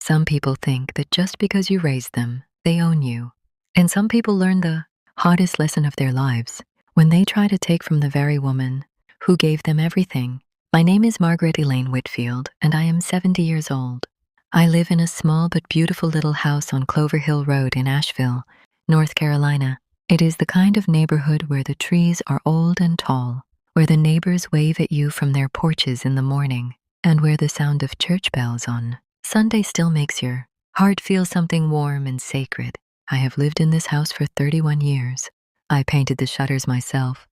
Some people think that just because you raised them, they own you. And some people learn the hardest lesson of their lives when they try to take from the very woman who gave them everything. My name is Margaret Elaine Whitfield, and I am 70 years old. I live in a small but beautiful little house on Clover Hill Road in Asheville, North Carolina. It is the kind of neighborhood where the trees are old and tall, where the neighbors wave at you from their porches in the morning, and where the sound of church bells on Sunday still makes your heart feel something warm and sacred. I have lived in this house for 31 years. I painted the shutters myself,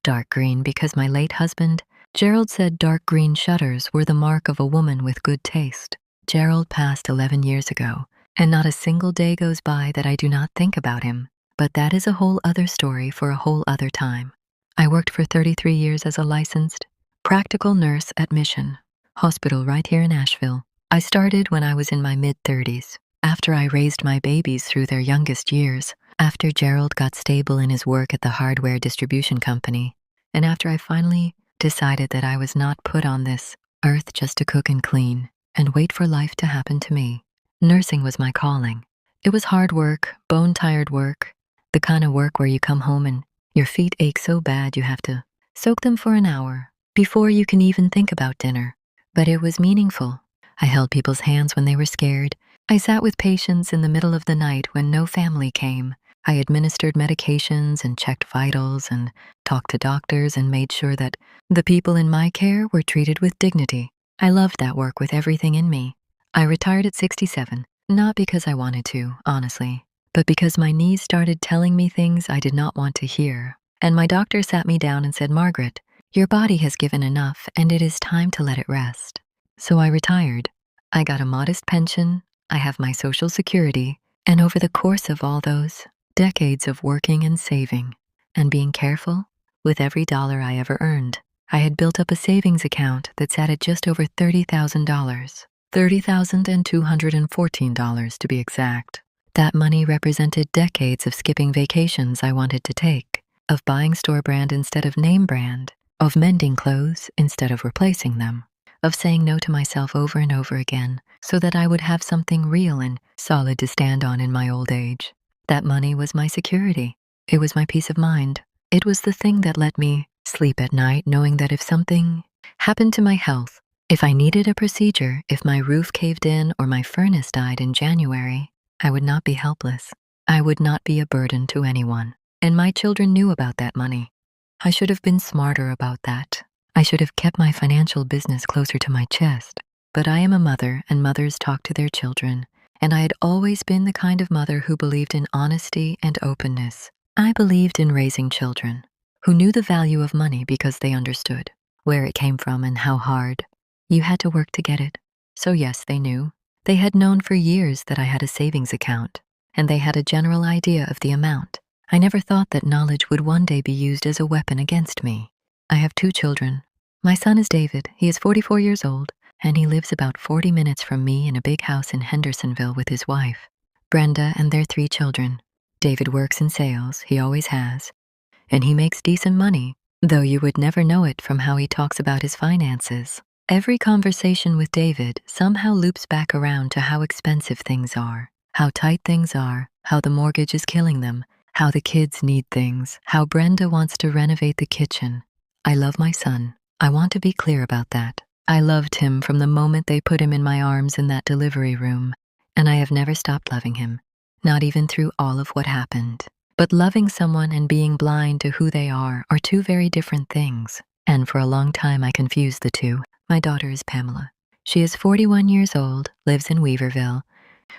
dark green, because my late husband, Gerald, said dark green shutters were the mark of a woman with good taste. Gerald passed 11 years ago, and not a single day goes by that I do not think about him. But that is a whole other story for a whole other time. I worked for 33 years as a licensed practical nurse at Mission Hospital right here in Asheville. I started when I was in my mid-30s, after I raised my babies through their youngest years, after Gerald got stable in his work at the hardware distribution company, and after I finally decided that I was not put on this earth just to cook and clean and wait for life to happen to me. Nursing was my calling. It was hard work, bone-tired work, the kind of work where you come home and your feet ache so bad you have to soak them for an hour before you can even think about dinner. But it was meaningful. I held people's hands when they were scared. I sat with patients in the middle of the night when no family came. I administered medications and checked vitals and talked to doctors and made sure that the people in my care were treated with dignity. I loved that work with everything in me. I retired at 67, not because I wanted to, honestly, but because my knees started telling me things I did not want to hear. And my doctor sat me down and said, "Margaret, your body has given enough and it is time to let it rest." So I retired. I got a modest pension, I have my Social Security, and over the course of all those decades of working and saving and being careful with every dollar I ever earned, I had built up a savings account that sat at just over $30,000. $30,214 to be exact. That money represented decades of skipping vacations I wanted to take, of buying store brand instead of name brand, of mending clothes instead of replacing them, of saying no to myself over and over again so that I would have something real and solid to stand on in my old age. That money was my security. It was my peace of mind. It was the thing that let me sleep at night knowing that if something happened to my health, if I needed a procedure, if my roof caved in or my furnace died in January, I would not be helpless. I would not be a burden to anyone. And my children knew about that money. I should have been smarter about that. I should have kept my financial business closer to my chest. But I am a mother, and mothers talk to their children, and I had always been the kind of mother who believed in honesty and openness. I believed in raising children who knew the value of money because they understood where it came from and how hard you had to work to get it. So yes, they knew. They had known for years that I had a savings account, and they had a general idea of the amount. I never thought that knowledge would one day be used as a weapon against me. I have 2 children. My son is David. He is 44 years old, and he lives about 40 minutes from me in a big house in Hendersonville with his wife, Brenda, and their 3 children. David works in sales, he always has, and he makes decent money, though you would never know it from how he talks about his finances. Every conversation with David somehow loops back around to how expensive things are, how tight things are, how the mortgage is killing them, how the kids need things, how Brenda wants to renovate the kitchen. I love my son. I want to be clear about that. I loved him from the moment they put him in my arms in that delivery room, and I have never stopped loving him, not even through all of what happened. But loving someone and being blind to who they are 2 very different things, and for a long time I confused the two. My daughter is Pamela. She is 41 years old, lives in Weaverville,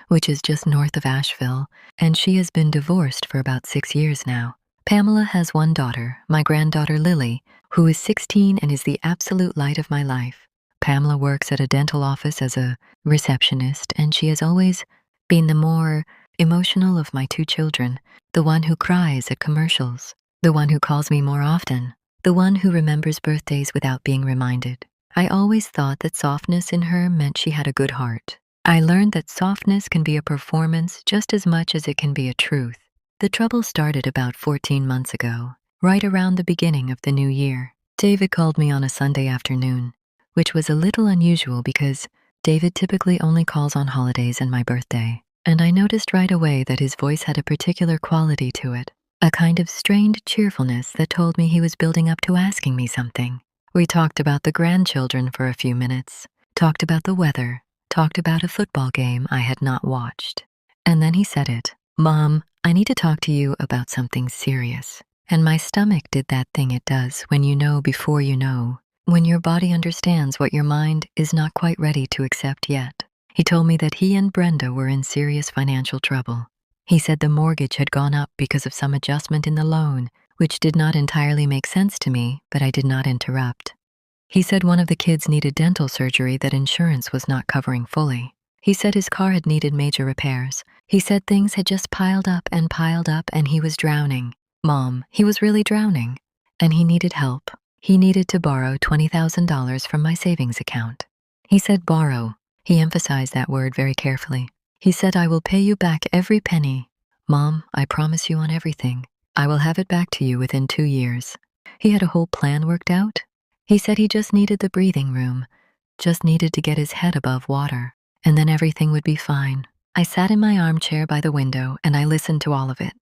which is just north of Asheville, and she has been divorced for about 6 years now. Pamela has 1 daughter, my granddaughter Lily, who is 16 and is the absolute light of my life. Pamela works at a dental office as a receptionist, and she has always been the more emotional of my 2 children, the one who cries at commercials, the one who calls me more often, the one who remembers birthdays without being reminded. I always thought that softness in her meant she had a good heart. I learned that softness can be a performance just as much as it can be a truth. The trouble started about 14 months ago, right around the beginning of the new year. David called me on a Sunday afternoon, which was a little unusual because David typically only calls on holidays and my birthday, and I noticed right away that his voice had a particular quality to it, a kind of strained cheerfulness that told me he was building up to asking me something. We talked about the grandchildren for a few minutes, talked about the weather, talked about a football game I had not watched. And then he said it. "Mom, I need to talk to you about something serious." And my stomach did that thing it does when you know before you know, when your body understands what your mind is not quite ready to accept yet. He told me that he and Brenda were in serious financial trouble. He said the mortgage had gone up because of some adjustment in the loan, which did not entirely make sense to me, but I did not interrupt. He said one of the kids needed dental surgery that insurance was not covering fully. He said his car had needed major repairs. He said things had just piled up and he was drowning. Mom, he was really drowning. And he needed help. He needed to borrow $20,000 from my savings account. He said borrow. He emphasized that word very carefully. He said, "I will pay you back every penny. Mom, I promise you on everything. I will have it back to you within 2 years." He had a whole plan worked out. He said he just needed the breathing room, just needed to get his head above water, and then everything would be fine. I sat in my armchair by the window and I listened to all of it.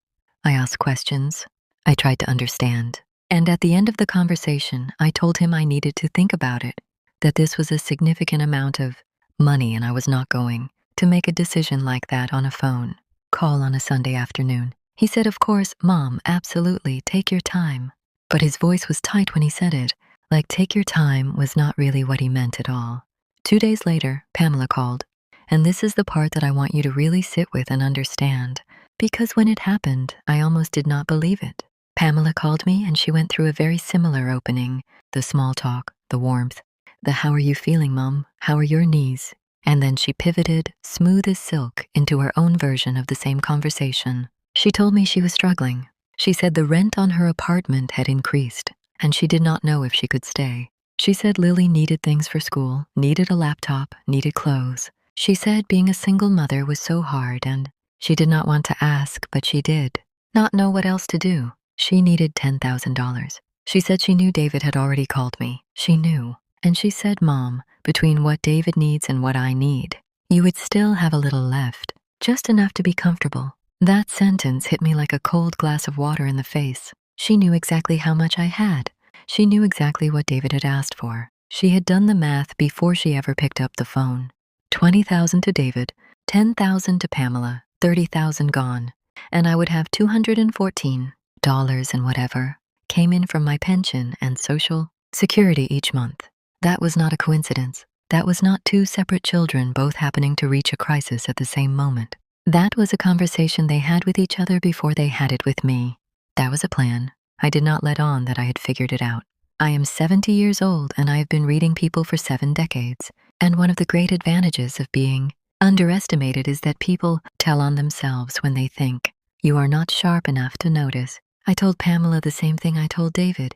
I asked questions. I tried to understand. And at the end of the conversation, I told him I needed to think about it, that this was a significant amount of money and I was not going to make a decision like that on a phone call on a Sunday afternoon. He said, "Of course, Mom, absolutely, take your time." But his voice was tight when he said it, like take your time was not really what he meant at all. 2 days later, Pamela called, and this is the part that I want you to really sit with and understand, because when it happened, I almost did not believe it. Pamela called me and she went through a very similar opening, the small talk, the warmth, the "how are you feeling, Mom? How are your knees?" And then she pivoted, smooth as silk, into her own version of the same conversation. She told me she was struggling. She said the rent on her apartment had increased, and she did not know if she could stay. She said Lily needed things for school, needed a laptop, needed clothes. She said being a single mother was so hard and she did not want to ask, but she did not know what else to do. She needed $10,000. She said she knew David had already called me. She knew. And she said, "Mom, between what David needs and what I need, you would still have a little left, just enough to be comfortable." That sentence hit me like a cold glass of water in the face. She knew exactly how much I had. She knew exactly what David had asked for. She had done the math before she ever picked up the phone. 20,000 to David, 10,000 to Pamela, 30,000 gone, and I would have $214 and whatever came in from my pension and Social Security each month. That was not a coincidence. That was not two separate children both happening to reach a crisis at the same moment. That was a conversation they had with each other before they had it with me. That was a plan. I did not let on that I had figured it out. I am 70 years old and I have been reading people for 7 decades. And one of the great advantages of being underestimated is that people tell on themselves when they think you are not sharp enough to notice. I told Pamela the same thing I told David.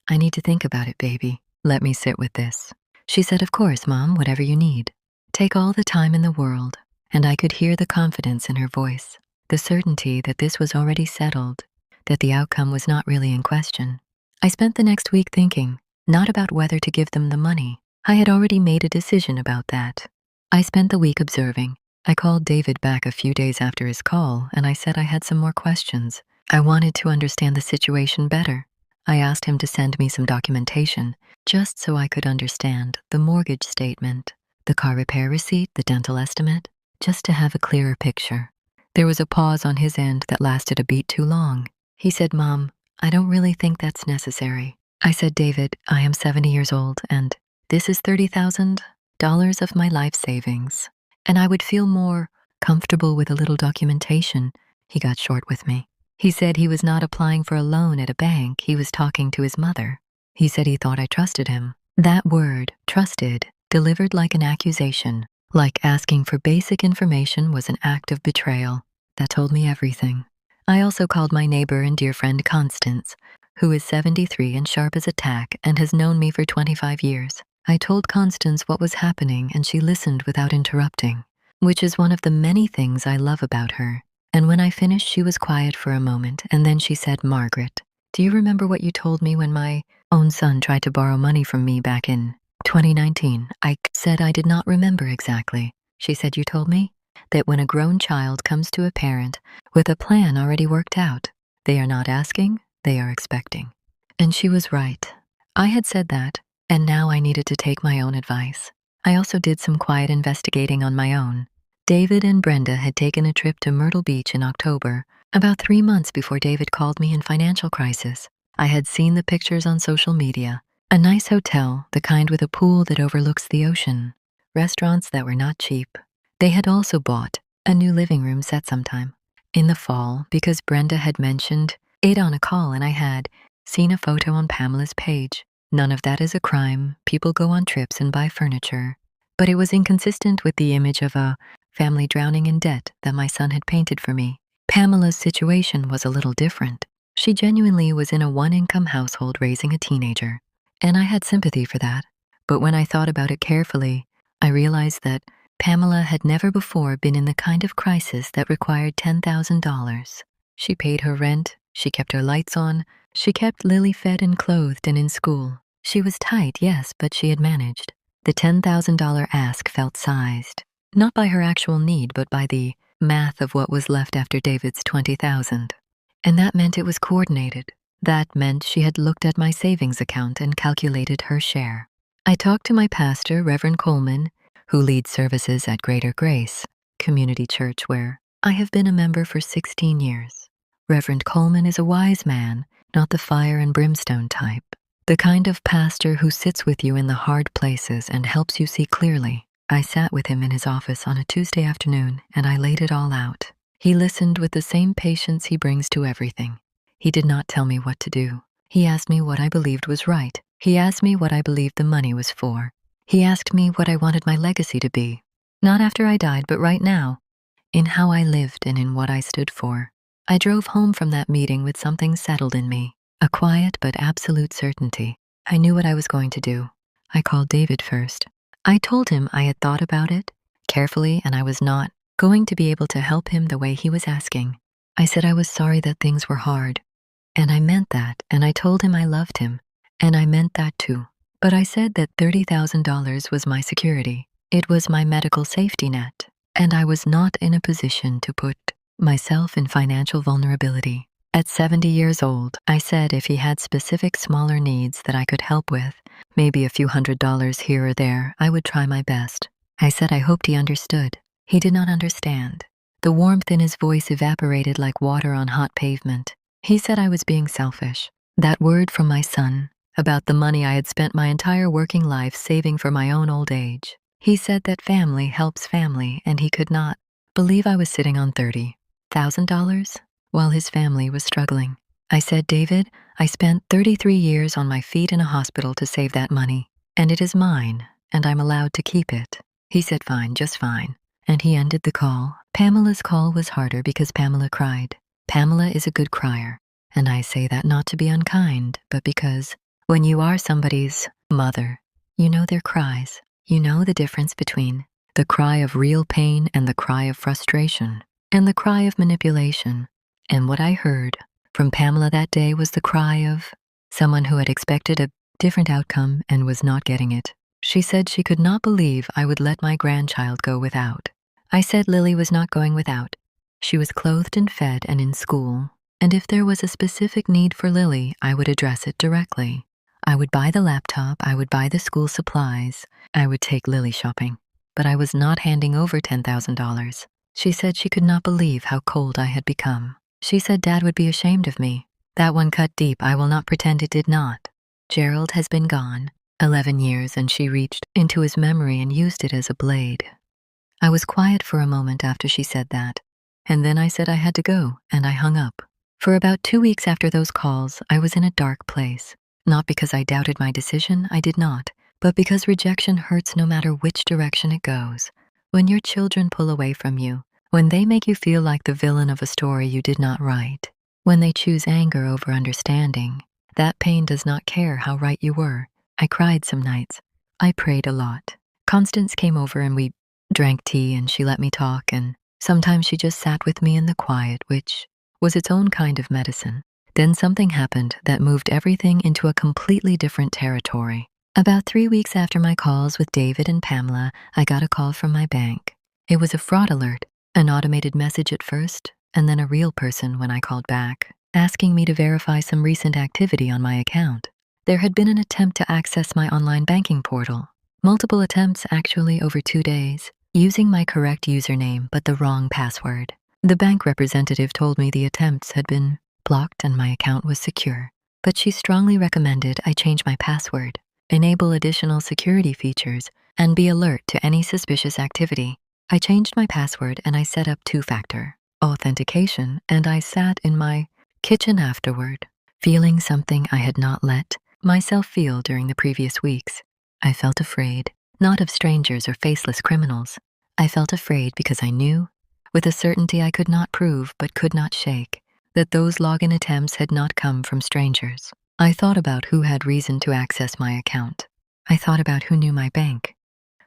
"I need to think about it, baby. Let me sit with this." She said, "Of course, Mom, whatever you need. Take all the time in the world." And I could hear the confidence in her voice, the certainty that this was already settled, that the outcome was not really in question. I spent the next week thinking, not about whether to give them the money. I had already made a decision about that. I spent the week observing. I called David back a few days after his call, and I said I had some more questions. I wanted to understand the situation better. I asked him to send me some documentation, just so I could understand the mortgage statement, the car repair receipt, the dental estimate, just to have a clearer picture. There was a pause on his end that lasted a beat too long. He said, "Mom, I don't really think that's necessary." I said, "David, I am 70 years old, and this is $30,000 of my life savings, and I would feel more comfortable with a little documentation." He got short with me. He said he was not applying for a loan at a bank, he was talking to his mother. He said he thought I trusted him. That word, trusted, delivered like an accusation, like asking for basic information was an act of betrayal. That told me everything. I also called my neighbor and dear friend Constance, who is 73 and sharp as a tack and has known me for 25 years. I told Constance what was happening and she listened without interrupting, which is one of the many things I love about her. And when I finished, she was quiet for a moment, and then she said, "Margaret, do you remember what you told me when my own son tried to borrow money from me back in 2019. I said I did not remember exactly. She said, "You told me that when a grown child comes to a parent with a plan already worked out, they are not asking, they are expecting." And she was right. I had said that, and now I needed to take my own advice. I also did some quiet investigating on my own. David and Brenda had taken a trip to Myrtle Beach in October, about 3 months before David called me in financial crisis. I had seen the pictures on social media. A nice hotel, the kind with a pool that overlooks the ocean. Restaurants that were not cheap. They had also bought a new living room set sometime in the fall because Brenda had mentioned it on a call and I had seen a photo on Pamela's page. None of that is a crime. People go on trips and buy furniture. But it was inconsistent with the image of a family drowning in debt that my son had painted for me. Pamela's situation was a little different. She genuinely was in a one-income household raising a teenager. And I had sympathy for that. But when I thought about it carefully, I realized that Pamela had never before been in the kind of crisis that required $10,000. She paid her rent, she kept her lights on, she kept Lily fed and clothed and in school. She was tight, yes, but she had managed. The $10,000 ask felt sized, not by her actual need, but by the math of what was left after David's $20,000. And that meant it was coordinated. That meant she had looked at my savings account and calculated her share. I talked to my pastor, Reverend Coleman, who leads services at Greater Grace Community Church, where I have been a member for 16 years. Reverend Coleman is a wise man, not the fire and brimstone type. The kind of pastor who sits with you in the hard places and helps you see clearly. I sat with him in his office on a Tuesday afternoon and I laid it all out. He listened with the same patience he brings to everything. He did not tell me what to do. He asked me what I believed was right. He asked me what I believed the money was for. He asked me what I wanted my legacy to be. Not after I died, but right now, in how I lived and in what I stood for. I drove home from that meeting with something settled in me, a quiet but absolute certainty. I knew what I was going to do. I called David first. I told him I had thought about it carefully and I was not going to be able to help him the way he was asking. I said I was sorry that things were hard. And I meant that, and I told him I loved him, and I meant that too. But I said that $30,000 was my security. It was my medical safety net, and I was not in a position to put myself in financial vulnerability. At 70 years old, I said if he had specific smaller needs that I could help with, maybe a few $100s here or there, I would try my best. I said I hoped he understood. He did not understand. The warmth in his voice evaporated like water on hot pavement. He said I was being selfish. That word from my son, about the money I had spent my entire working life saving for my own old age. He said that family helps family, and he could not believe I was sitting on $30,000 while his family was struggling. I said, David, I spent 33 years on my feet in a hospital to save that money, and it is mine, and I'm allowed to keep it. He said, fine, just fine. And he ended the call. Pamela's call was harder because Pamela cried. Pamela is a good crier, and I say that not to be unkind, but because when you are somebody's mother, you know their cries. You know the difference between the cry of real pain and the cry of frustration, and the cry of manipulation. And what I heard from Pamela that day was the cry of someone who had expected a different outcome and was not getting it. She said she could not believe I would let my grandchild go without. I said Lily was not going without. She was clothed and fed and in school, and if there was a specific need for Lily, I would address it directly. I would buy the laptop, I would buy the school supplies, I would take Lily shopping, but I was not handing over $10,000. She said she could not believe how cold I had become. She said Dad would be ashamed of me. That one cut deep, I will not pretend it did not. Gerald has been gone 11 years, and she reached into his memory and used it as a blade. I was quiet for a moment after she said that, and then I said I had to go, and I hung up. For about 2 weeks after those calls, I was in a dark place. Not because I doubted my decision, I did not, but because rejection hurts no matter which direction it goes. When your children pull away from you, when they make you feel like the villain of a story you did not write, when they choose anger over understanding, that pain does not care how right you were. I cried some nights. I prayed a lot. Constance came over and we drank tea and she let me talk, and sometimes she just sat with me in the quiet, which was its own kind of medicine. Then something happened that moved everything into a completely different territory. About 3 weeks after my calls with David and Pamela, I got a call from my bank. It was a fraud alert, an automated message at first, and then a real person when I called back, asking me to verify some recent activity on my account. There had been an attempt to access my online banking portal. Multiple attempts actually over 2 days, using my correct username but the wrong password. The bank representative told me the attempts had been blocked and my account was secure, but she strongly recommended I change my password, enable additional security features, and be alert to any suspicious activity. I changed my password and I set up two-factor authentication, and I sat in my kitchen afterward, feeling something I had not let myself feel during the previous weeks. I felt afraid, not of strangers or faceless criminals. I felt afraid because I knew, with a certainty I could not prove but could not shake, that those login attempts had not come from strangers. I thought about who had reason to access my account. I thought about who knew my bank,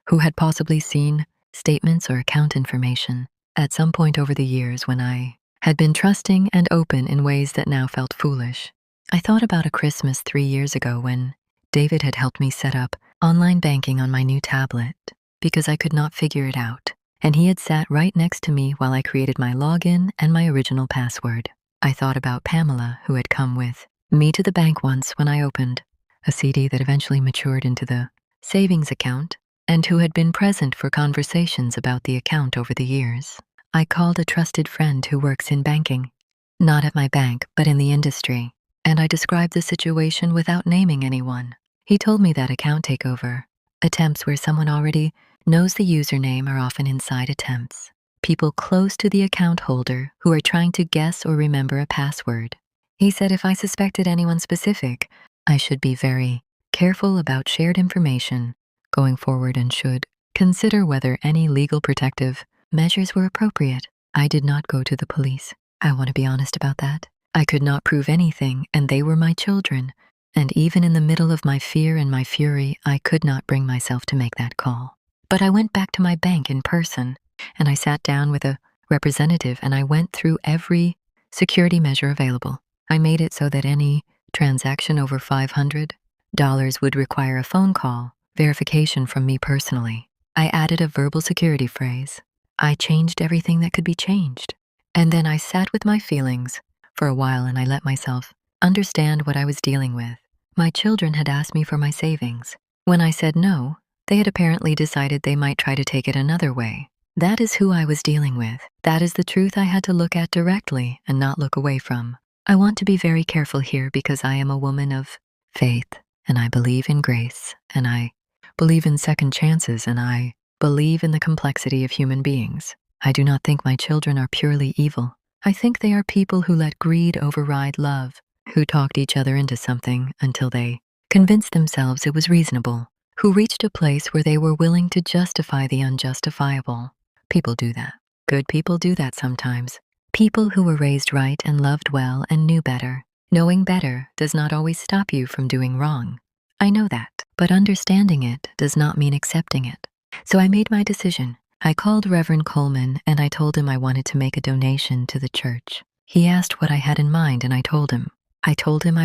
who had possibly seen statements or account information at some point over the years when I had been trusting and open in ways that now felt foolish. I thought about a Christmas 3 years ago when David had helped me set up online banking on my new tablet because I could not figure it out, and he had sat right next to me while I created my login and my original password. I thought about Pamela, who had come with me to the bank once when I opened a CD that eventually matured into the savings account, and who had been present for conversations about the account over the years. I called a trusted friend who works in banking, not at my bank, but in the industry, and I described the situation without naming anyone. He told me that account takeover attempts where someone already knows the username are often inside attempts. People close to the account holder who are trying to guess or remember a password. He said if I suspected anyone specific, I should be very careful about shared information going forward and should consider whether any legal protective measures were appropriate. I did not go to the police. I want to be honest about that. I could not prove anything, and they were my children. And even in the middle of my fear and my fury, I could not bring myself to make that call. But I went back to my bank in person, and I sat down with a representative, and I went through every security measure available. I made it so that any transaction over $500 would require a phone call, verification from me personally. I added a verbal security phrase. I changed everything that could be changed. And then I sat with my feelings for a while and I let myself understand what I was dealing with. My children had asked me for my savings. When I said no, they had apparently decided they might try to take it another way. That is who I was dealing with. That is the truth I had to look at directly and not look away from. I want to be very careful here because I am a woman of faith, and I believe in grace, and I believe in second chances, and I believe in the complexity of human beings. I do not think my children are purely evil. I think they are people who let greed override love, who talked each other into something until they convinced themselves it was reasonable, who reached a place where they were willing to justify the unjustifiable. People do that. Good people do that sometimes. People who were raised right and loved well and knew better. Knowing better does not always stop you from doing wrong. I know that, but understanding it does not mean accepting it. So I made my decision. I called Reverend Coleman and I told him I wanted to make a donation to the church. He asked what I had in mind and I told him. I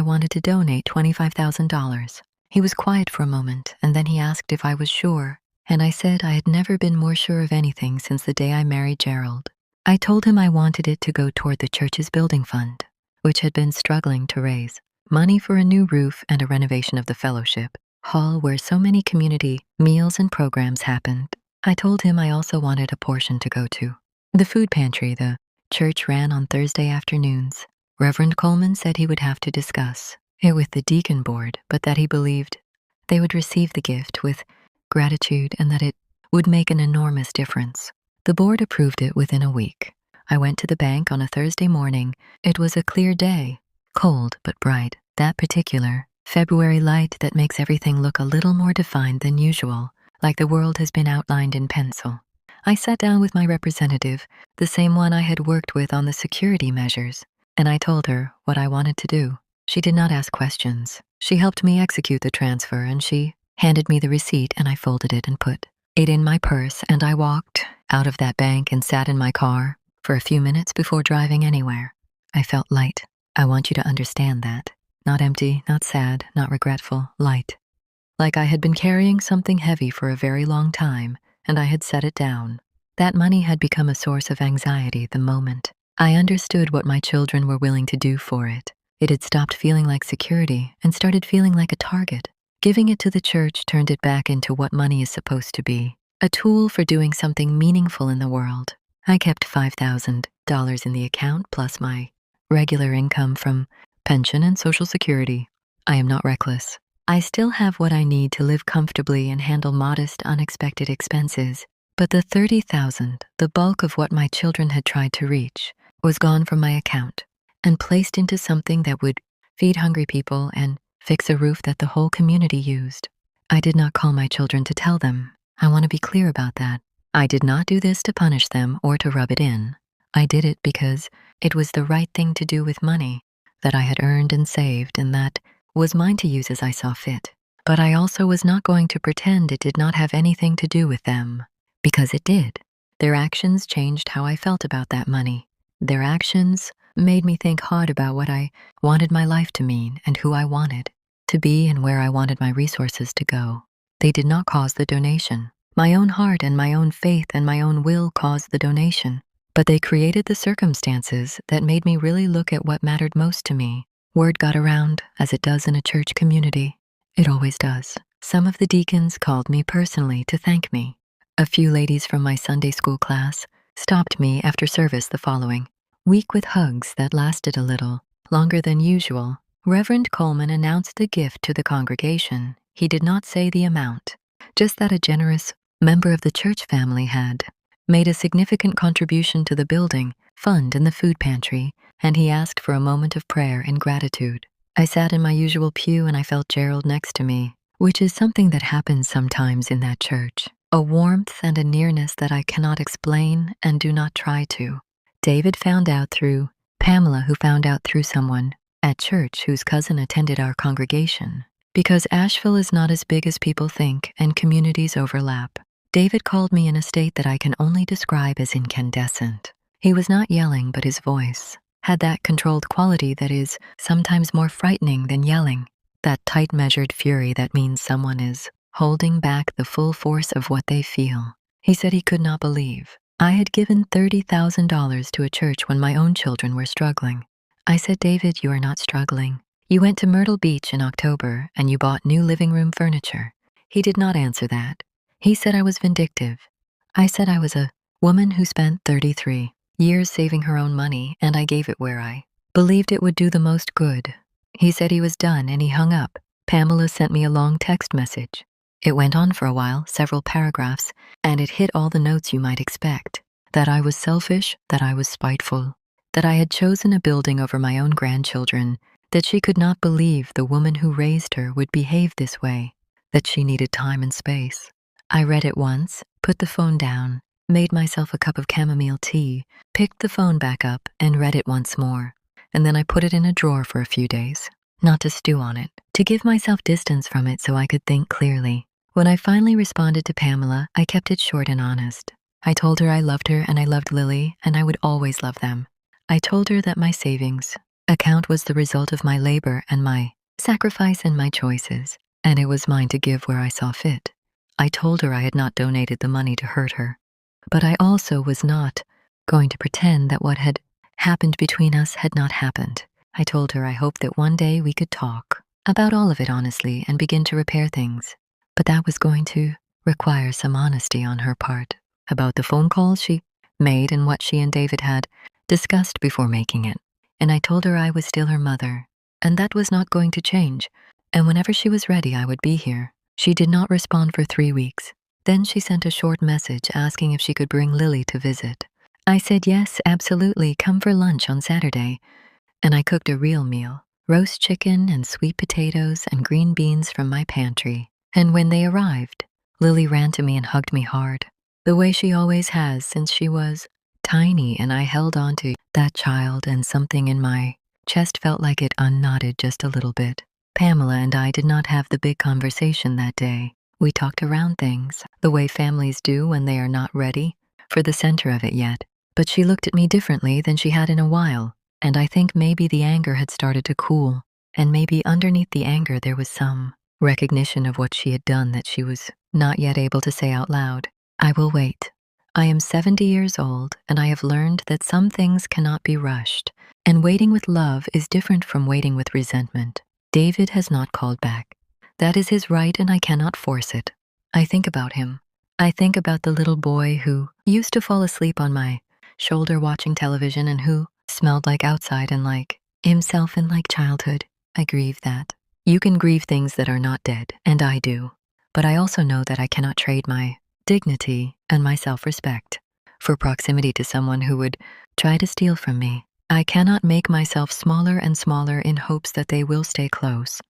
wanted to donate $25,000. He was quiet for a moment and then he asked if I was sure, and I said I had never been more sure of anything since the day I married Gerald. I told him I wanted it to go toward the church's building fund, which had been struggling to raise money for a new roof and a renovation of the fellowship hall where so many community meals and programs happened. I told him I also wanted a portion to go to the food pantry the church ran on Thursday afternoons. Reverend Coleman said he would have to discuss it with the deacon board, but that he believed they would receive the gift with gratitude and that it would make an enormous difference. The board approved it within a week. I went to the bank on a Thursday morning. It was a clear day, cold but bright, that particular February light that makes everything look a little more defined than usual, like the world has been outlined in pencil. I sat down with my representative, the same one I had worked with on the security measures, and I told her what I wanted to do. She did not ask questions. She helped me execute the transfer and she handed me the receipt and I folded it and put it in my purse and I walked out of that bank and sat in my car for a few minutes before driving anywhere. I felt light. I want you to understand that. Not empty, not sad, not regretful, light. like I had been carrying something heavy for a very long time, and I had set it down. That money had become a source of anxiety the moment I understood what my children were willing to do for it. It had stopped feeling like security and started feeling like a target. Giving it to the church turned it back into what money is supposed to be, a tool for doing something meaningful in the world. I kept $5,000 in the account plus my regular income from pension and Social Security. I am not reckless. I still have what I need to live comfortably and handle modest, unexpected expenses. But the $30,000, the bulk of what my children had tried to reach, was gone from my account and placed into something that would feed hungry people and fix a roof that the whole community used. I did not call my children to tell them. I want to be clear about that. I did not do this to punish them or to rub it in. I did it because it was the right thing to do with money that I had earned and saved, and that was mine to use as I saw fit. But I also was not going to pretend it did not have anything to do with them, because it did. Their actions changed how I felt about that money. Their actions made me think hard about what I wanted my life to mean and who I wanted to be and where I wanted my resources to go. They did not cause the donation. My own heart and my own faith and my own will caused the donation. But they created the circumstances that made me really look at what mattered most to me. Word got around, as it does in a church community. It always does. Some of the deacons called me personally to thank me. A few ladies from my Sunday school class stopped me after service the following week with hugs that lasted a little longer than usual. Reverend Coleman announced a gift to the congregation. He did not say the amount, just that a generous member of the church family had made a significant contribution to the building fund and the food pantry, and he asked for a moment of prayer and gratitude. I sat in my usual pew and I felt Gerald next to me, which is something that happens sometimes in that church. A warmth and a nearness that I cannot explain and do not try to. David found out through Pamela, who found out through someone at church whose cousin attended our congregation. Because Asheville is not as big as people think and communities overlap. David called me in a state that I can only describe as incandescent. He was not yelling, but his voice had that controlled quality that is sometimes more frightening than yelling. That tight measured fury that means someone is holding back the full force of what they feel. He said he could not believe I had given $30,000 to a church when my own children were struggling. I said, David, you are not struggling. You went to Myrtle Beach in October and you bought new living room furniture. He did not answer that. He said I was vindictive. I said I was a woman who spent 33 years saving her own money, and I gave it where I believed it would do the most good. He said he was done and he hung up. Pamela sent me a long text message. It went on for a while, several paragraphs, and it hit all the notes you might expect. That I was selfish, that I was spiteful, that I had chosen a building over my own grandchildren, that she could not believe the woman who raised her would behave this way, that she needed time and space. I read it once, put the phone down, made myself a cup of chamomile tea, picked the phone back up, and read it once more. And then I put it in a drawer for a few days, not to stew on it, to give myself distance from it so I could think clearly. When I finally responded to Pamela, I kept it short and honest. I told her I loved her and I loved Lily, and I would always love them. I told her that my savings account was the result of my labor and my sacrifice and my choices, and it was mine to give where I saw fit. I told her I had not donated the money to hurt her, but I also was not going to pretend that what had happened between us had not happened. I told her I hoped that one day we could talk about all of it honestly and begin to repair things, but that was going to require some honesty on her part about the phone calls she made and what she and David had discussed before making it. And I told her I was still her mother, and that was not going to change, and whenever she was ready I would be here. She did not respond for 3 weeks. Then she sent a short message asking if she could bring Lily to visit. I said yes, absolutely, come for lunch on Saturday. And I cooked a real meal, roast chicken and sweet potatoes and green beans from my pantry. And when they arrived, Lily ran to me and hugged me hard, the way she always has since she was tiny, and I held on to that child, and something in my chest felt like it unknotted just a little bit. Pamela and I did not have the big conversation that day. We talked around things, the way families do when they are not ready for the center of it yet. But she looked at me differently than she had in a while, and I think maybe the anger had started to cool, and maybe underneath the anger there was some recognition of what she had done that she was not yet able to say out loud. I will wait. I am 70 years old, and I have learned that some things cannot be rushed, and waiting with love is different from waiting with resentment. David has not called back. That is his right, and I cannot force it. I think about him. I think about the little boy who used to fall asleep on my shoulder watching television and who smelled like outside and like himself in like childhood. I grieve that. You can grieve things that are not dead, and I do. But I also know that I cannot trade my dignity and my self-respect for proximity to someone who would try to steal from me. I cannot make myself smaller and smaller in hopes that they will stay close.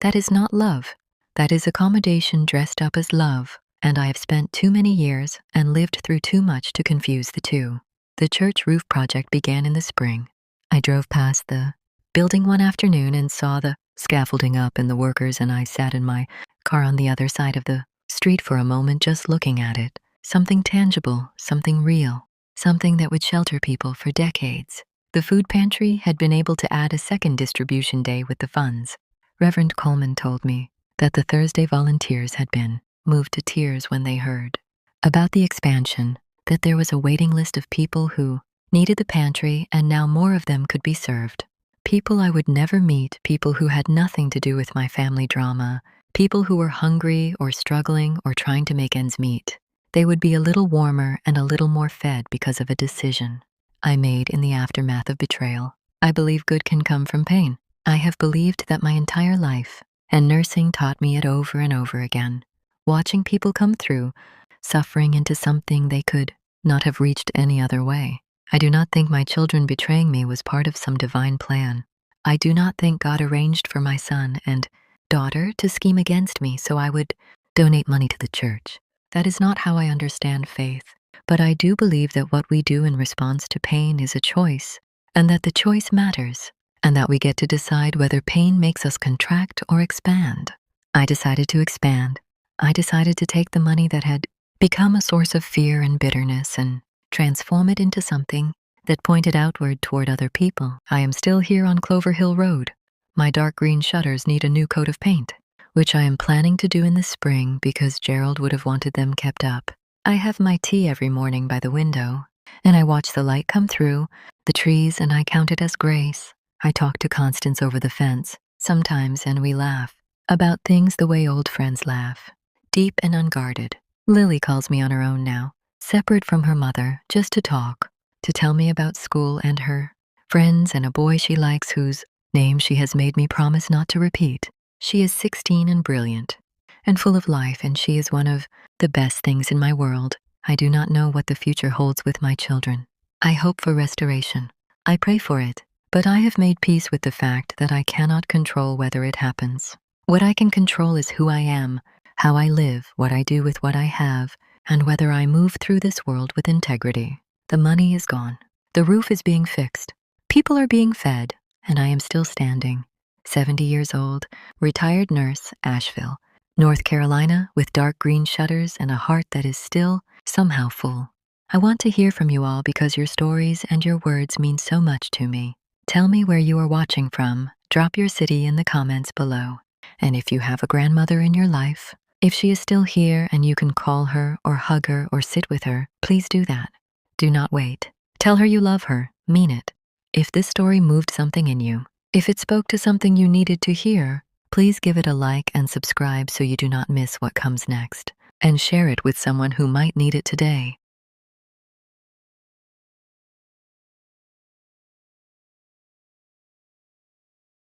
That is not love. That is accommodation dressed up as love, and I have spent too many years and lived through too much to confuse the two. The church roof project began in the spring. I drove past the building one afternoon and saw the scaffolding up and the workers, and I sat in my car on the other side of the street for a moment just looking at it. Something tangible, something real, something that would shelter people for decades. The food pantry had been able to add a second distribution day with the funds. Reverend Coleman told me that the Thursday volunteers had been moved to tears when they heard about the expansion, that there was a waiting list of people who needed the pantry, and now more of them could be served. People I would never meet, people who had nothing to do with my family drama, people who were hungry or struggling or trying to make ends meet. They would be a little warmer and a little more fed because of a decision I made in the aftermath of betrayal. I believe good can come from pain. I have believed that my entire life, and nursing taught me it over and over again. Watching people come through, suffering into something they could not have reached any other way. I do not think my children betraying me was part of some divine plan. I do not think God arranged for my son and daughter to scheme against me so I would donate money to the church. That is not how I understand faith. But I do believe that what we do in response to pain is a choice, and that the choice matters, and that we get to decide whether pain makes us contract or expand. I decided to expand. I decided to take the money that had become a source of fear and bitterness and transform it into something that pointed outward toward other people. I am still here on Clover Hill Road. My dark green shutters need a new coat of paint, which I am planning to do in the spring because Gerald would have wanted them kept up. I have my tea every morning by the window, and I watch the light come through the trees, and I count it as grace. I talk to Constance over the fence sometimes, and we laugh about things the way old friends laugh, deep and unguarded. Lily calls me on her own now, separate from her mother, just to talk, to tell me about school and her friends and a boy she likes whose name she has made me promise not to repeat. She is 16 and brilliant and full of life, and she is one of the best things in my world. I do not know what the future holds with my children. I hope for restoration. I pray for it, but I have made peace with the fact that I cannot control whether it happens. What I can control is who I am, how I live, what I do with what I have, and whether I move through this world with integrity. The money is gone. The roof is being fixed. People are being fed, and I am still standing. 70 years old, retired nurse, Asheville, North Carolina, with dark green shutters and a heart that is still somehow full. I want to hear from you all because your stories and your words mean so much to me. Tell me where you are watching from. Drop your city in the comments below. And if you have a grandmother in your life, if she is still here and you can call her or hug her or sit with her, please do that. Do not wait. Tell her you love her. Mean it. If this story moved something in you, if it spoke to something you needed to hear, please give it a like and subscribe so you do not miss what comes next, and share it with someone who might need it today.